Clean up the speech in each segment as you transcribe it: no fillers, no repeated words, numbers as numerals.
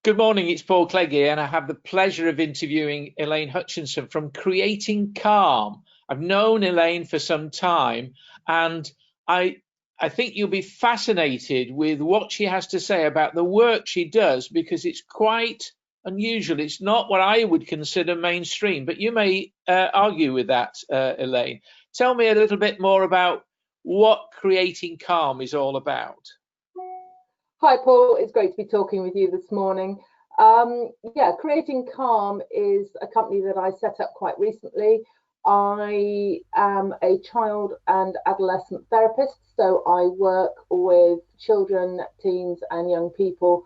Good morning, it's Paul Clegg here, and I have the pleasure of interviewing Elaine Hutchinson from Creating Calm. I've known Elaine for some time, and I think you'll be fascinated with what she has to say about the work she does, because it's quite unusual. It's not what I would consider mainstream, but you may argue with that, Elaine. Tell me a little bit more about what Creating Calm is all about. Hi, Paul. It's great to be talking with you this morning. Creating Calm is a company that I set up quite recently. I am a child and adolescent therapist, so I work with children, teens, and young people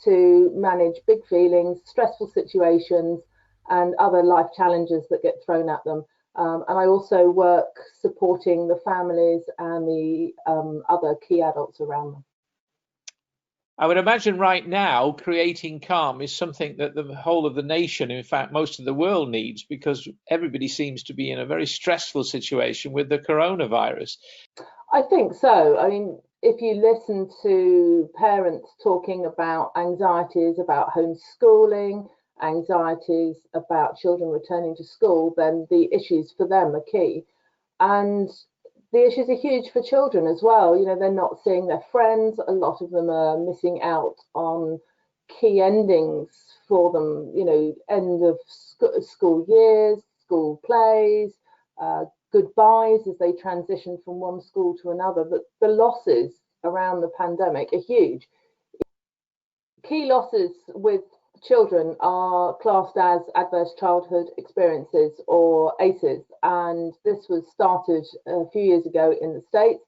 to manage big feelings, stressful situations, and other life challenges that get thrown at them. And I also work supporting the families and the other key adults around them. I would imagine right now creating calm is something that the whole of the nation, in fact, most of the world needs, because everybody seems to be in a very stressful situation with the coronavirus. I think so. I mean, if you listen to parents talking about anxieties about homeschooling, anxieties about children returning to school, then the issues for them are key. And the issues are huge for children as well. You know, they're not seeing their friends. A lot of them are missing out on key endings for them, you know, end of school years, school plays, goodbyes as they transition from one school to another. But the losses around the pandemic are huge. Key losses with children are classed as adverse childhood experiences, or ACEs, and this was started a few years ago in the States.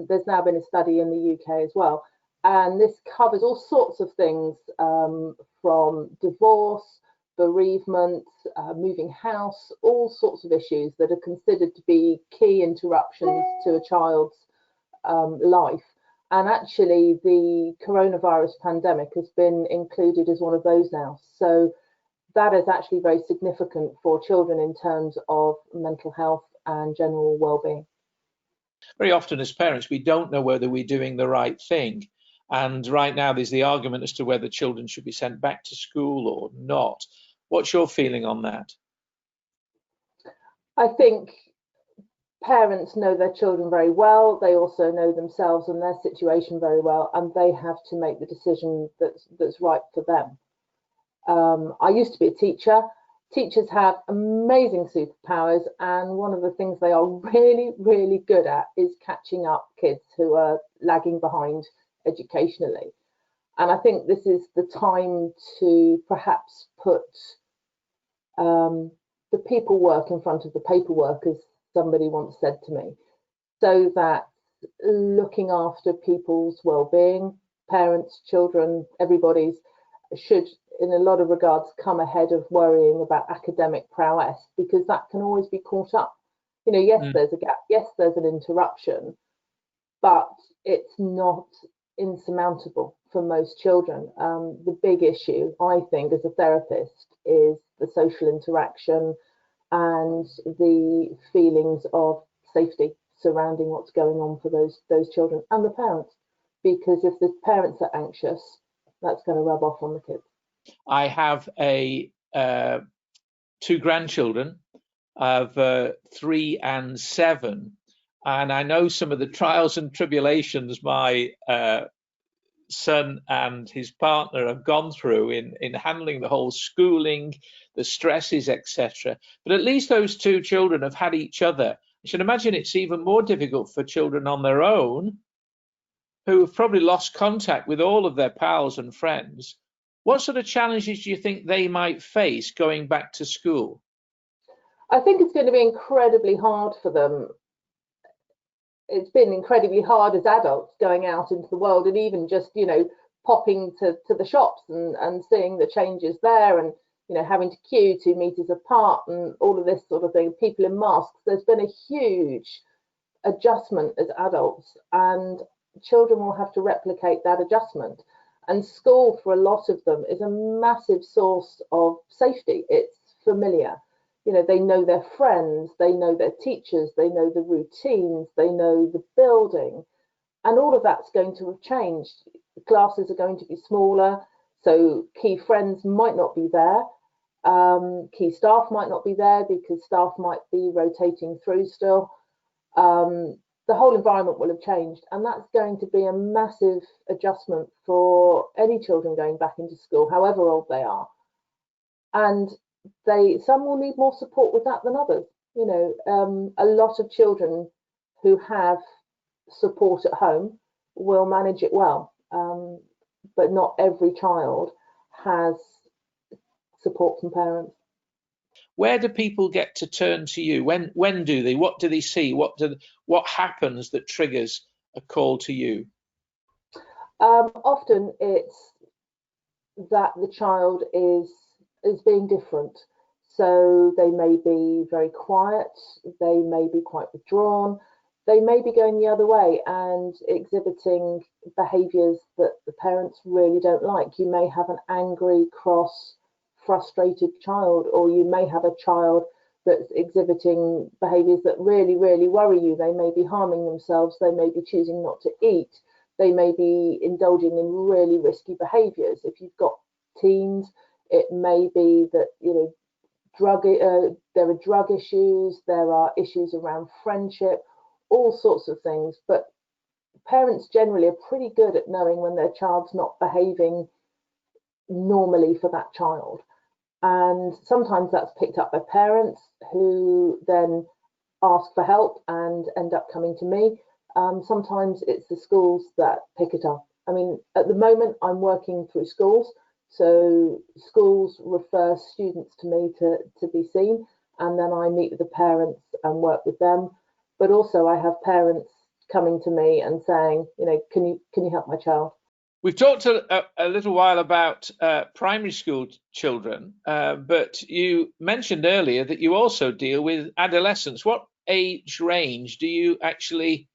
There's now been a study in the UK as well, and this covers all sorts of things, from divorce, bereavement, moving house, all sorts of issues that are considered to be key interruptions to a child's life. And actually, the coronavirus pandemic has been included as one of those now. So that is actually very significant for children in terms of mental health and general well-being. Very often as parents, we don't know whether we're doing the right thing. And right now, there's the argument as to whether children should be sent back to school or not. What's your feeling on that? I think parents know their children very well. They also know themselves and their situation very well, and they have to make the decision that's right for them. I used to be a teacher. Teachers have amazing superpowers, and one of the things they are really, really good at is catching up kids who are lagging behind educationally. And I think this is the time to perhaps put the people work in front of the paperwork, as somebody once said to me, so that looking after people's well-being, parents, children, everybody's, should in a lot of regards come ahead of worrying about academic prowess, because that can always be caught up. You know, yes, there's a gap, yes, there's an interruption, but it's not insurmountable for most children. The big issue, I think, as a therapist, is the social interaction and the feelings of safety surrounding what's going on for those children and the parents. Because if the parents are anxious, that's going to rub off on the kids. I have two grandchildren of 3 and 7, and I know some of the trials and tribulations my son and his partner have gone through in handling the whole schooling, the stresses, etc. But at least those two children have had each other. I should imagine it's even more difficult for children on their own, who have probably lost contact with all of their pals and friends. What sort of challenges do you think they might face going back to school? I think it's going to be incredibly hard for them. It's been incredibly hard as adults going out into the world, and even just, you know, popping to the shops and seeing the changes there, and, you know, having to queue 2 meters apart and all of this sort of thing, people in masks. There's been a huge adjustment as adults, and children will have to replicate that adjustment. And school, for a lot of them, is a massive source of safety. It's familiar. You know, they know their friends, they know their teachers, they know the routines, they know the building, and all of that's going to have changed. The classes are going to be smaller, So key friends might not be there. Key staff might not be there because staff might be rotating through still. The whole environment will have changed, and that's going to be a massive adjustment for any children going back into school, however old they are. And some will need more support with that than others. You know, a lot of children who have support at home will manage it well, but not every child has support from parents. Where do people get to turn to you? When do they? What do they see? What happens that triggers a call to you? Often it's that the child is being different. So they may be very quiet, they may be quite withdrawn, they may be going the other way and exhibiting behaviours that the parents really don't like. You may have an angry, cross, frustrated child, or you may have a child that's exhibiting behaviours that really, really worry you. They may be harming themselves, they may be choosing not to eat, they may be indulging in really risky behaviours. If you've got teens, it may be that, you know, there are drug issues, there are issues around friendship, all sorts of things. But parents generally are pretty good at knowing when their child's not behaving normally for that child. And sometimes that's picked up by parents who then ask for help and end up coming to me. Sometimes it's the schools that pick it up. I mean, at the moment, I'm working through schools. So schools refer students to me to be seen, and then I meet with the parents and work with them. But also I have parents coming to me and saying, you know, can you help my child? We've talked a little while about primary school children, but you mentioned earlier that you also deal with adolescents. What age range do you actually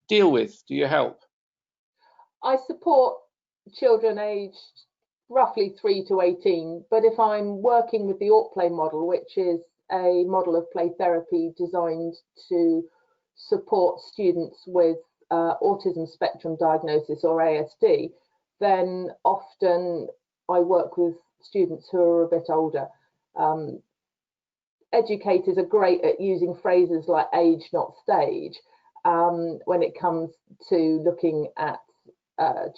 deal with? Do you help? I support children aged roughly 3 to 18, but if I'm working with the Aught Play model, which is a model of play therapy designed to support students with autism spectrum diagnosis or ASD, then often I work with students who are a bit older. Educators are great at using phrases like age, not stage, when it comes to looking at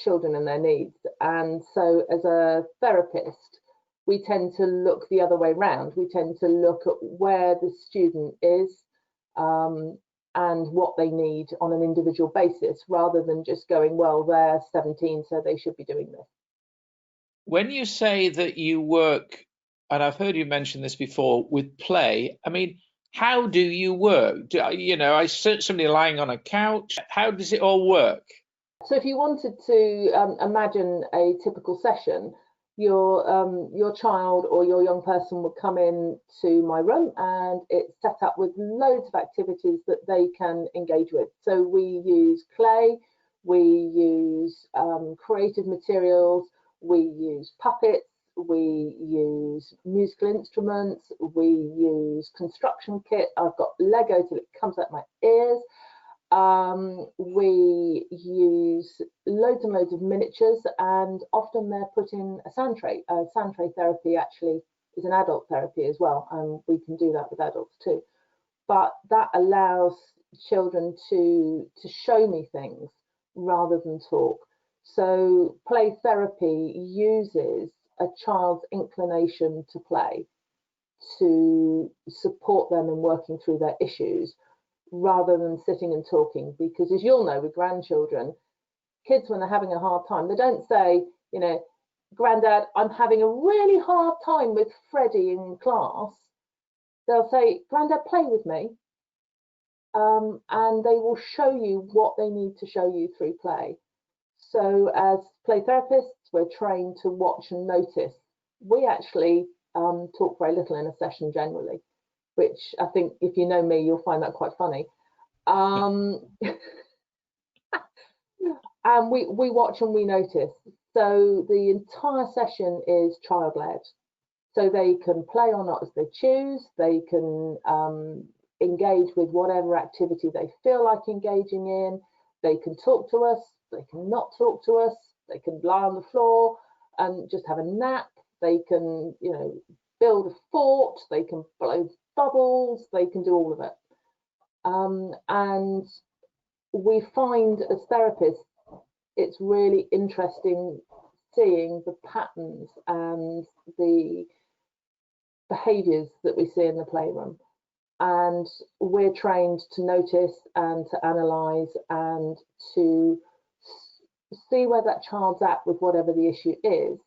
children and their needs. And so as a therapist, we tend to look the other way round. We tend to look at where the student is and what they need on an individual basis, rather than just going, well, they're 17, so they should be doing this. When you say that you work, and I've heard you mention this before, with play, I mean, how do you work? You know, I see somebody lying on a couch. How does it all work? So if you wanted to imagine a typical session, your child or your young person would come in to my room, and it's set up with loads of activities that they can engage with. So we use clay, we use creative materials, we use puppets, we use musical instruments, we use construction kit. I've got Lego till it comes out my ears. We use loads and loads of miniatures, and often they're put in a sand tray. Sand tray therapy actually is an adult therapy as well, and we can do that with adults too. But that allows children to show me things rather than talk. So play therapy uses a child's inclination to play to support them in working through their issues, rather than sitting and talking. Because as you'll know, with grandchildren, kids, when they're having a hard time, they don't say, you know, Granddad, I'm having a really hard time with Freddie in class. They'll say, Granddad, play with me. And they will show you what they need to show you through play. So as play therapists, we're trained to watch and notice. We actually talk very little in a session generally, which I think if you know me, you'll find that quite funny. And we watch and we notice. So the entire session is child-led. So they can play or not as they choose. They can engage with whatever activity they feel like engaging in. They can talk to us. They can not talk to us. They can lie on the floor. and just have a nap. They can, build a fort, they can blow bubbles, they can do all of it. And we find as therapists, it's really interesting seeing the patterns and the behaviours that we see in the playroom. And we're trained to notice and to analyse and to see where that child's at with whatever the issue is,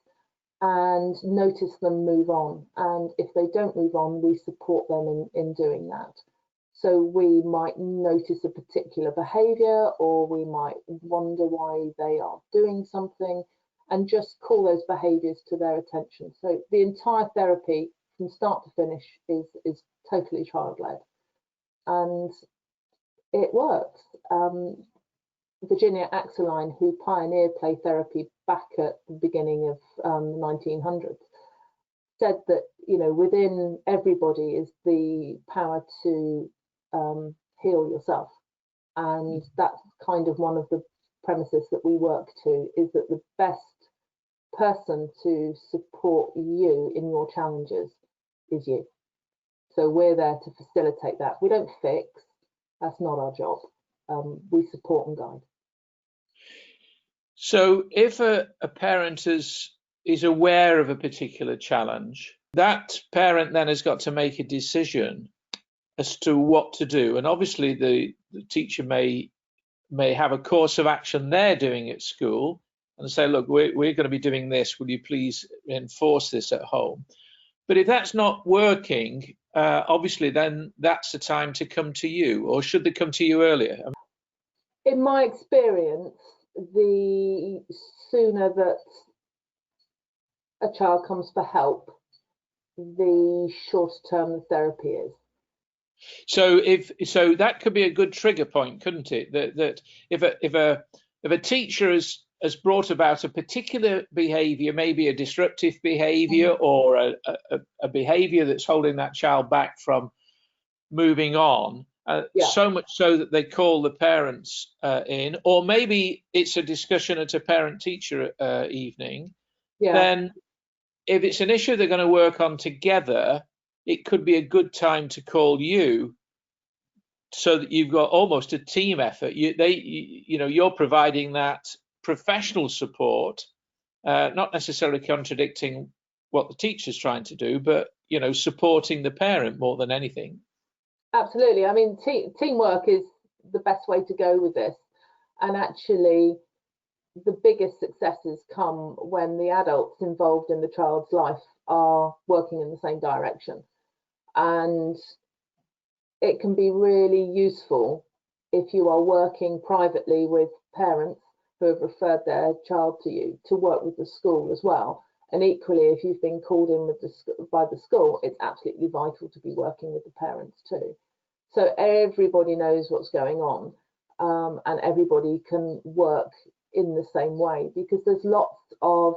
and notice them move on. And if they don't move on, we support them in doing that. So we might notice a particular behaviour, or we might wonder why they are doing something, and just call those behaviours to their attention. So the entire therapy from start to finish is totally child-led, and it works. Virginia Axeline, who pioneered play therapy back at the beginning of the 1900s, said that within everybody is the power to heal yourself, and that's kind of one of the premises that we work to, is that the best person to support you in your challenges is you. So we're there to facilitate that. We don't fix, that's not our job. We support and guide. So if a parent is aware of a particular challenge, that parent then has got to make a decision as to what to do. And obviously the teacher may have a course of action they're doing at school and say, look, we're going to be doing this. Will you please enforce this at home? But if that's not working, obviously then that's the time to come to you, or should they come to you earlier? In my experience, the sooner that a child comes for help, the shorter term the therapy is. So that could be a good trigger point, couldn't it? That if a teacher has brought about a particular behaviour, maybe a disruptive behaviour, or a behaviour that's holding that child back from moving on, so much so that they call the parents in, or maybe it's a discussion at a parent-teacher evening, then if it's an issue they're going to work on together, it could be a good time to call you, so that you've got almost a team effort. You're providing that professional support, not necessarily contradicting what the teacher's trying to do, but supporting the parent more than anything. Absolutely. I mean, teamwork is the best way to go with this. And actually, the biggest successes come when the adults involved in the child's life are working in the same direction. And it can be really useful if you are working privately with parents who have referred their child to you, to work with the school as well. And equally, if you've been called in by the school, it's absolutely vital to be working with the parents too. So everybody knows what's going on, and everybody can work in the same way, because there's lots of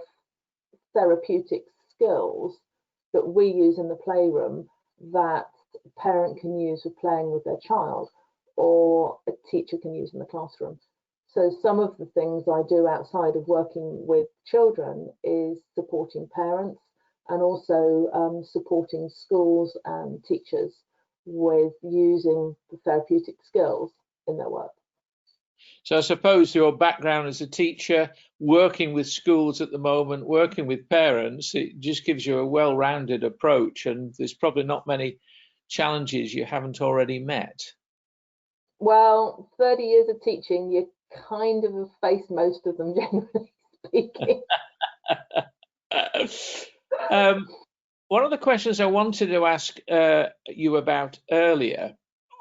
therapeutic skills that we use in the playroom that a parent can use for playing with their child, or a teacher can use in the classroom. So some of the things I do outside of working with children is supporting parents, and also supporting schools and teachers with using the therapeutic skills in their work. So I suppose your background as a teacher, working with schools at the moment, working with parents, it just gives you a well-rounded approach, and there's probably not many challenges you haven't already met. Well, 30 years of teaching, you kind of have faced most of them, generally speaking. One of the questions I wanted to ask you about earlier,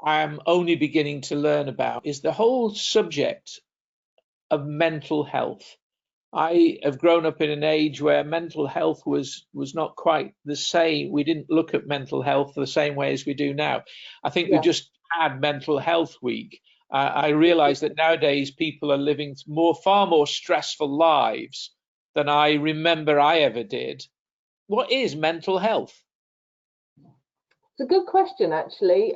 I'm only beginning to learn about, is the whole subject of mental health. I have grown up in an age where mental health was not quite the same. We didn't look at mental health the same way as we do now. I think we just had Mental Health Week. I realize that nowadays people are living far more stressful lives than I remember I ever did. What is mental health? It's a good question, actually.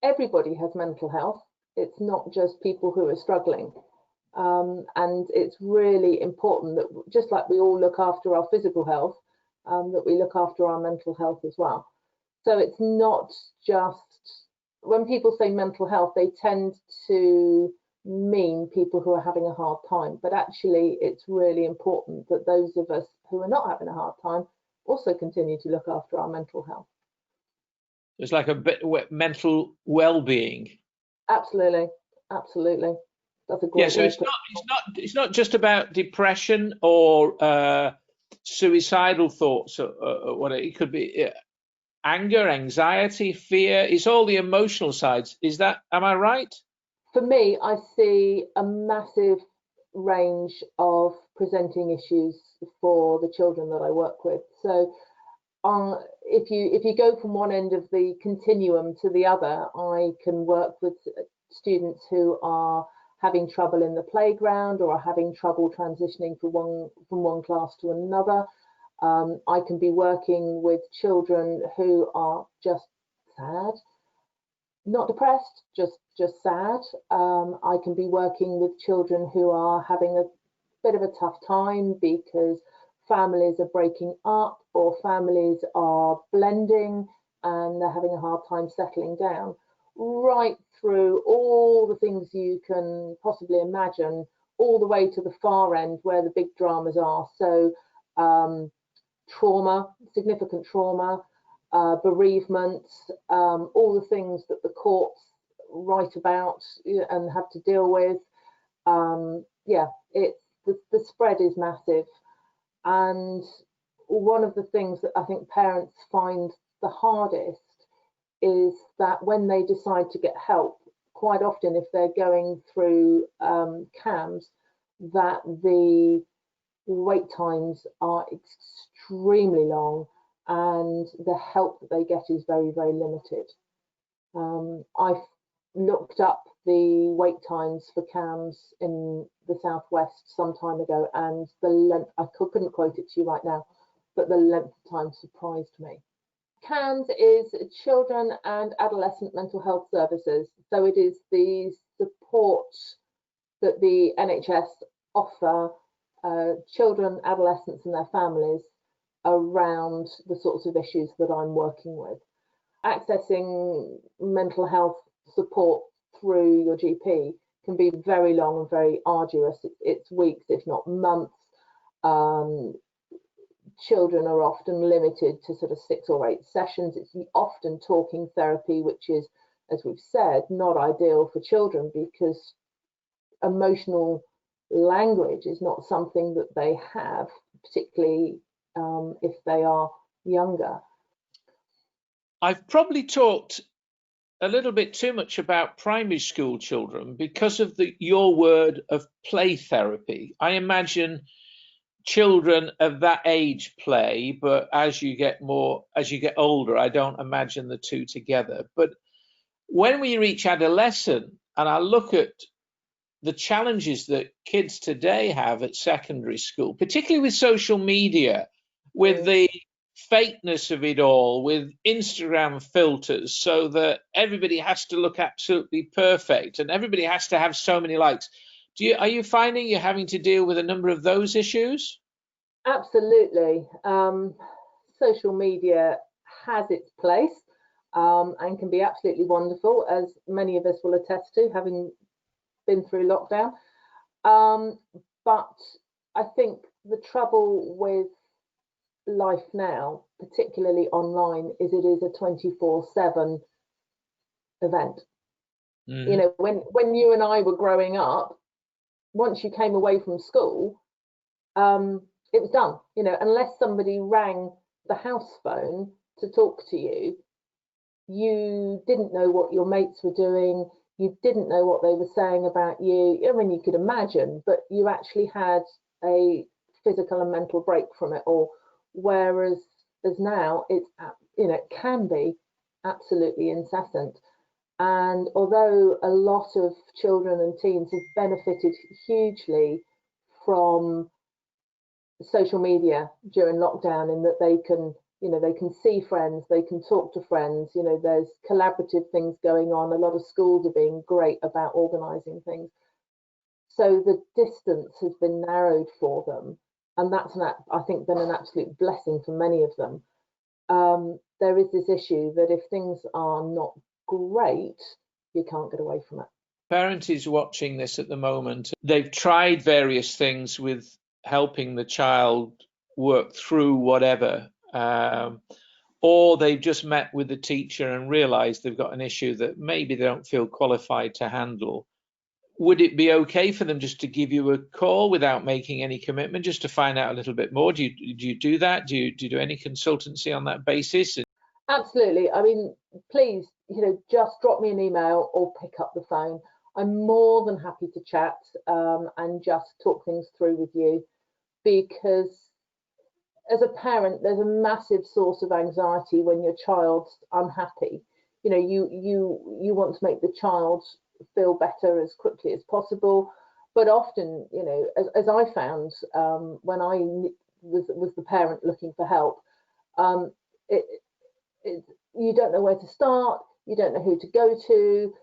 Everybody has mental health. It's not just people who are struggling. And it's really important that, just like we all look after our physical health, that we look after our mental health as well. So it's not just, when people say mental health, they tend to mean people who are having a hard time, but actually it's really important that those of us who are not having a hard time also continue to look after our mental health. It's like a bit mental well-being. Absolutely, absolutely. That's a great Yeah, so word. it's not just about depression or suicidal thoughts or what it could be. Anger, anxiety, fear. It's all the emotional sides. Am I right? For me, I see a massive range of presenting issues for the children that I work with. So if you go from one end of the continuum to the other, I can work with students who are having trouble in the playground or are having trouble transitioning from one class to another. I can be working with children who are just sad, not depressed, just sad. I can be working with children who are having a bit of a tough time because families are breaking up or families are blending and they're having a hard time settling down, right through all the things you can possibly imagine, all the way to the far end where the big dramas are. So trauma, significant trauma, bereavements, all the things that the courts write about and have to deal with. Yeah, the spread is massive. And one of the things that I think parents find the hardest is that when they decide to get help, quite often if they're going through CAMHS, that the wait times are extremely long and the help that they get is very, very limited. I've looked up the wait times for CAMHS in the southwest some time ago, and the length, I couldn't quote it to you right now, but the length of time surprised me. CAMHS is Children and Adolescent Mental Health Services, so it is the support that the NHS offer children, adolescents and their families around the sorts of issues that I'm working with. Accessing mental health support through your GP can be very long and very arduous. It's weeks, if not months. Children are often limited to sort of 6 or 8 sessions. It's often talking therapy, which is, as we've said, not ideal for children because emotional language is not something that they have, particularly if they are younger. I've probably talked a little bit too much about primary school children because of your word of play therapy. I imagine children of that age play, but as you get older, I don't imagine the two together. But when we reach adolescent, and I look at the challenges that kids today have at secondary school, particularly with social media, with the fakeness of it all, with Instagram filters, so that everybody has to look absolutely perfect and everybody has to have so many likes. Are you finding you're having to deal with a number of those issues? Absolutely. Social media has its place and can be absolutely wonderful, as many of us will attest to, having been through lockdown. But I think the trouble with life now, particularly online, is it is a 24/7 event. You know, when you and I were growing up, once you came away from school, it was done. You know, unless somebody rang the house phone to talk to you, you didn't know what your mates were doing. You didn't know what they were saying about you. I mean, you could imagine, but you actually had a physical and mental break from it all. Whereas as now, it's, you know, it can be absolutely incessant. And although a lot of children and teens have benefited hugely from social media during lockdown, in that they can, you know, they can see friends, they can talk to friends, you know, there's collaborative things going on. A lot of schools are being great about organising things. So the distance has been narrowed for them, and that's I think been an absolute blessing for many of them. There is this issue that if things are not great, you can't get away from it. Parent is watching this at the moment. They've tried various things with helping the child work through whatever, or they've just met with the teacher and realized they've got an issue that maybe they don't feel qualified to handle. Would it be okay for them just to give you a call without making any commitment, just to find out a little bit more? Do you do that? Do you do any consultancy on that basis? Absolutely. I mean, please, just drop me an email or pick up the phone. I'm more than happy to chat and just talk things through with you, because as a parent, there's a massive source of anxiety when your child's unhappy. You want to make the child feel better as quickly as possible, but often, as I found when I was the parent looking for help, you don't know where to start, you don't know who to go to,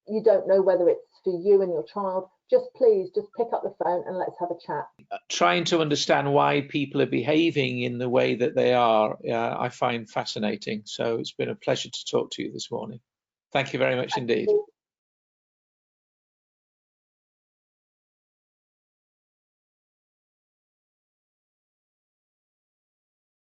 you don't know whether it's for you and your child. Please just pick up the phone and let's have a chat. Trying to understand why people are behaving in the way that they are, I find fascinating. So it's been a pleasure to talk to you this morning. Thank you very much indeed.